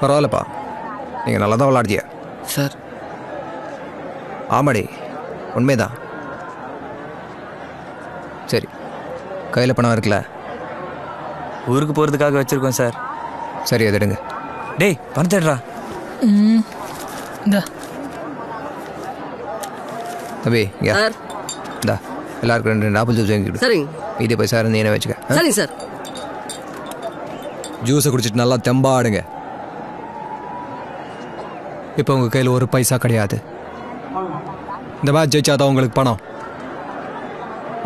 பரவாயில்லப்பா, நீங்கள் நல்லா தான் விளாடுதிய சார். ஆமாடி, உண்மைதான். சரி, கையில் பணம் இருக்குல்ல? ஊருக்கு போகிறதுக்காக வச்சுருக்கோம் சார். சரி, அது எடுங்க. டேய் பணத்தேடுறா. இந்த தம்பி இங்கே இந்தா, எல்லாருக்கும் 2 ஆப்பிள் ஜூஸ் வாங்கிக்கிடு. சரிங்க. மீதி பைசா இருந்து என்ன வச்சுக்க. சரிங்க சார். ஜூஸை குடிச்சிட்டு நல்லா தெம்பாடுங்க. இப்போ உங்கள் கையில் ஒரு பைசா கிடையாது. இந்த மேட்ச் ஜெயிச்சாதான் உங்களுக்கு பணம்.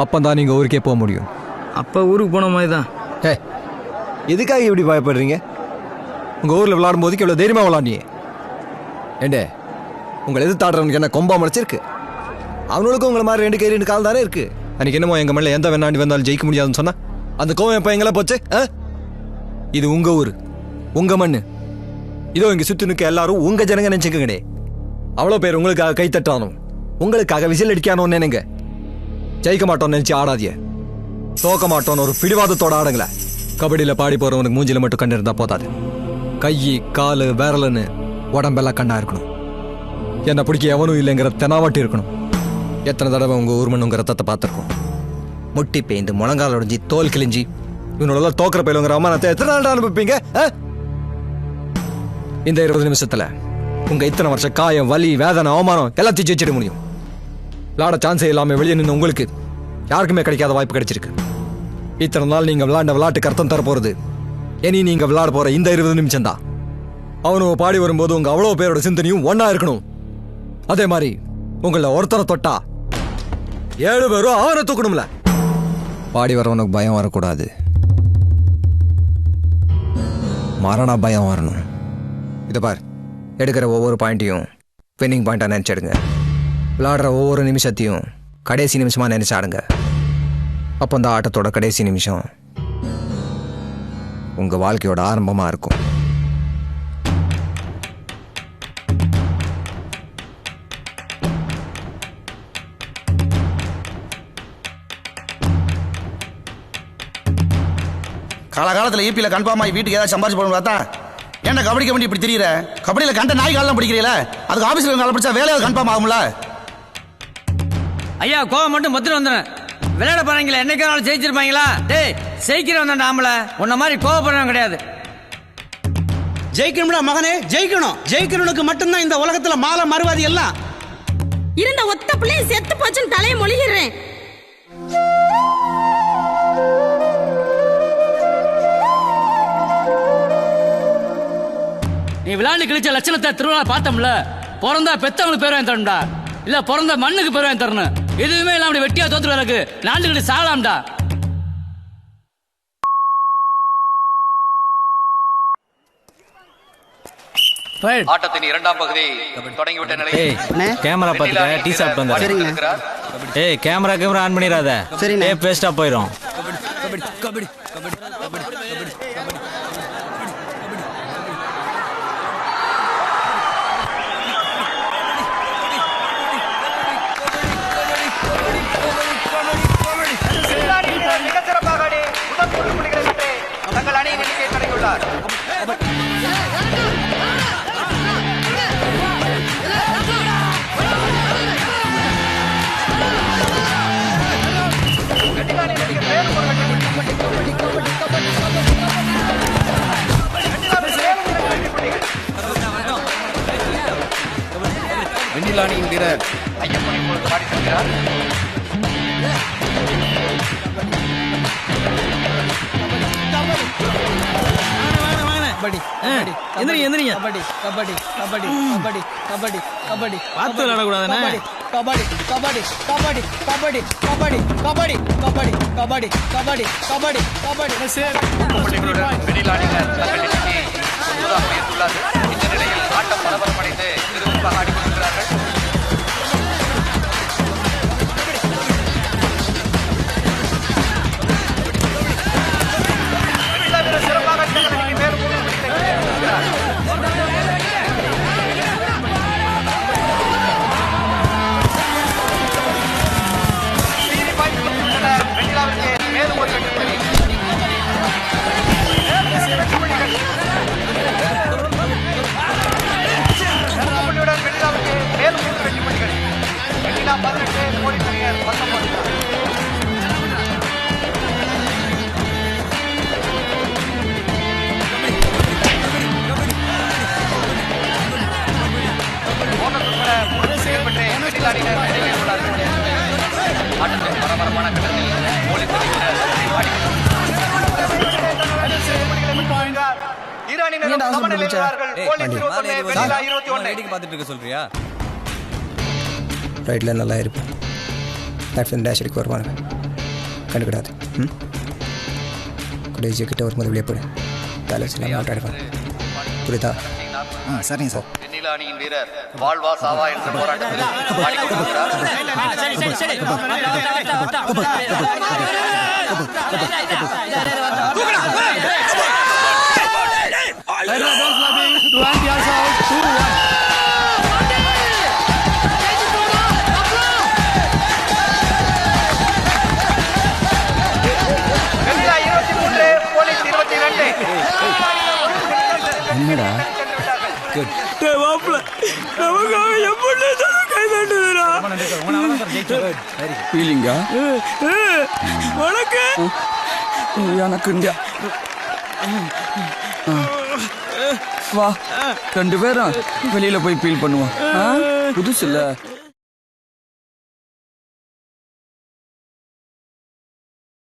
அப்போ தான் நீங்கள் ஊருக்கே போக முடியும். அப்போ ஊருக்கு போன மாதிரி தான். எதுக்காக இப்படி பயப்படுறீங்க? உங்கள் ஊரில் விளாடும் போதுக்கு இவ்வளோ தைரியமாக விளாண்டியே. ஏண்டே, உங்களை எதிர்த்தாடுறவனுக்கு என்ன கொம்பா முளைச்சிருக்கு? அவனுக்கும் உங்களை மாதிரி 2 கை 2 கால் தானே இருக்கு. அன்றைக்கி என்னமோ எங்கள் மேலே எந்த வேணாண்டி வந்தாலும் ஜெயிக்க முடியாதுன்னு சொன்னால் அந்த கோவம் இப்போ எங்கெல்லாம் போச்சு? இது உங்கள் ஊர், உங்கள் மண். இதோ இங்கே சுற்றி நிற்க எல்லாரும் உங்கள் ஜனங்க நினச்சிக்கங்கடே. அவ்வளோ பேர் உங்களுக்காக கை தட்டானும், உங்களுக்காக விசில் அடிக்கானோன்னு நினைங்க. ஜெயிக்க மாட்டோம்னு நினச்சி ஆடாதிய. தோக்க மாட்டோன்னு ஒரு பிடிவாதத்தோட ஆடுங்கள. கபடியில் பாடி போகிறவனுக்கு மூஞ்சில மட்டும் கண்ணு இருந்தால் போதாது. கை காலு விரலுன்னு உடம்பெல்லாம் கண்ணா இருக்கணும். என்னை பிடிக்க எவனும் இல்லைங்கிற தெனாவட்டி இருக்கணும். எத்தனை தடவை உங்கள் ஊர் மண்ணுங்கிற ரத்தத்தை பார்த்துருக்கோம். முட்டி பேய்ந்து முழங்கால் உடைஞ்சி தோல் கிழிஞ்சி இவனோட தோக்கிற பயிலுங்கிற அவமானத்தை எத்தனை நாள் அனுப்பிப்பீங்க? இந்த 20 நிமிஷத்தில் உங்கள் இத்தனை வருஷ காயம், வலி, வேதனை, அவமானம் எல்லாத்தையும் ஜெயிச்சிட முடியும். விளாட சான்ஸே இல்லாமல் வெளியே நின்று உங்களுக்கு யாருக்குமே கிடைக்காத வாய்ப்பு கிடைச்சிருக்கு. இத்தனை நாள் நீங்கள் விளாண்ட விளையாட்டுக்கு அர்த்தம் தர போகிறது இனி நீங்கள் விளையாட போகிற இந்த 20 நிமிஷம் தான். அவனும் பாடி வரும்போது உங்கள் அவ்வளோ பேரோட சிந்தனையும் ஒன்றா இருக்கணும். அதே மாதிரி உங்களை ஒருத்தரை தொட்டா 7 பேரும் அவனை தூக்கணும்ல. பாடி வரவனுக்கு பயம் வரக்கூடாது, மரண பயம் வரணும். இதை பார், எடுக்கிற ஒவ்வொரு பாயிண்ட்டையும் வின்னிங் பாயிண்டாக நினச்சிடுங்க. விளாடுற ஒவ்வொரு நிமிஷத்தையும் கடைசி நிமிஷமாக நினச்சி ஆடுங்க. அப்போ அந்த ஆட்டத்தோட கடைசி நிமிஷம் உங்கள் வாழ்க்கையோட ஆரம்பமாக இருக்கும். காலகாலத்தில் ஈபியில் கன்ஃபார்ம் ஆகி வீட்டுக்கு ஏதாவது சம்பாரிச்சு போகணும் பார்த்தா ஏன்டா கபடி கபடி இப்படி தெரியற? கபடியில் கண்ட நாய் காலம் பிடிக்கிறீல, அதுக்கு ஆஃபீஸில் காலம் பிடிச்சா வேலையாவது கன்ஃபார்ம் ஆகும்ல? ஐயா கோவம் மட்டும் மொத்தம் வந்துடுறேன். விளையாட போறாங்களே என்னைக்கு நாள் ஜெயிச்சிருப்பாங்களா? டேய் ஜெயிக்கிறவன் தான் ஆம்பள, உன்ன மாதிரி கோவப்படுறவன் கிடையாது. ஜெயிக்கணும்டா மகனே, ஜெயிக்கணும். ஜெயிக்கிறவனுக்கு மட்டும்தான் இந்த உலகத்துல மாலை மறுவாதி எல்லாம். இருந்த ஒத்த பிள்ளையும் செத்து போச்சுன்னு தலையை மொழிகிறேன். நீ விளையாண்டு கிழிச்ச லட்சணத்தை திருவிழா பார்த்தோம்ல. பிறந்தா பெத்தவங்களுக்கு பேர் வாங்கி தரணும்டா, இல்ல பிறந்த மண்ணுக்கு பேர் வாங்கி தரணும். எதுவுமே இல்லாம வெட்டியா தோத்துட்டு எனக்கு நாண்டுகிட்டு சாகலாம்டா. ஆட்டத்தின் 2ஆம் பகுதி தொடங்கிவிட்ட நிலையில் கேமரா பார்த்துக்க, டீ சாப்பிட்டு வந்தேன். ஏய் கேமரா ஆன் பண்ணிடாத, டேப் வேஸ்டா போயிடும். மிகச்சிறப்பாக ஆடி முதல் 3 புள்ளிகளை பெற்று தங்கள் அணியின் எண்ணிக்கை தொடங்கியுள்ளார். வெண்ணிலானியின் வீரர் ஐயப்பனை போல் பாடி செல்கிறார். எந்திரிங்க. கபடி கபடி கபடி கபடி கபடி கபடி பார்த்து விளையாடக்கூடாதுண்ணே. கபடி கபடி கபடி கபடி கபடி கபடி கபடி கபடி கபடி கபடி கபடி புள்ளிகளுடன் வெண்ணிலானியினர் தங்கள் எண்ணிக்கையை 9ஆக உயர்த்துள்ளார்கள். இந்த நிலையில் ஆட்டம் பரபரப்படைந்து விறுவிறுப்பாக ஆடிக்கொண்டிருக்கிறார்கள். வெண்ணிலா வீரர் சிறப்பாக தங்கள் அணிக்கு மேலும் 3 புள்ளிகளை பெற்றிருக்கிறார். வெண்ணிலாவிற்கு மேலும் ஒரு வெற்றி புள்ளி. அணியினர் சமநிலை உள்ளார்கள். போலீஸ் 21, வெண்ணிலா 21. பார்த்துட்டு இருக்க சொல்றியா? ரைட்டில் நல்லா இருப்பேன். லெஃப்ட் டேஷ் அடிக்க வருவானுங்க, கண்டுக்கிடாது. கடைசி கிட்ட வரும்போது வெளியே போடு. பேலன்ஸ் இல்லாமல் அவுட் ஆகிடுவாங்க. புரியுதா? சரிங்க சார். வெண்ணிலா அணியின் வீரர் வாழ்வா சாவா என்ற போராட்டத்தில் ஆடிக்கொண்டிருக்கிறார். வெண்ணிலா 23, போலீஸ் 22. என்னடா ஃபீலிங்கா எனக்கு வா 2 பேரும் வெளியில போய் ஃபீல் பண்ணுவோம். புதுசு இல்ல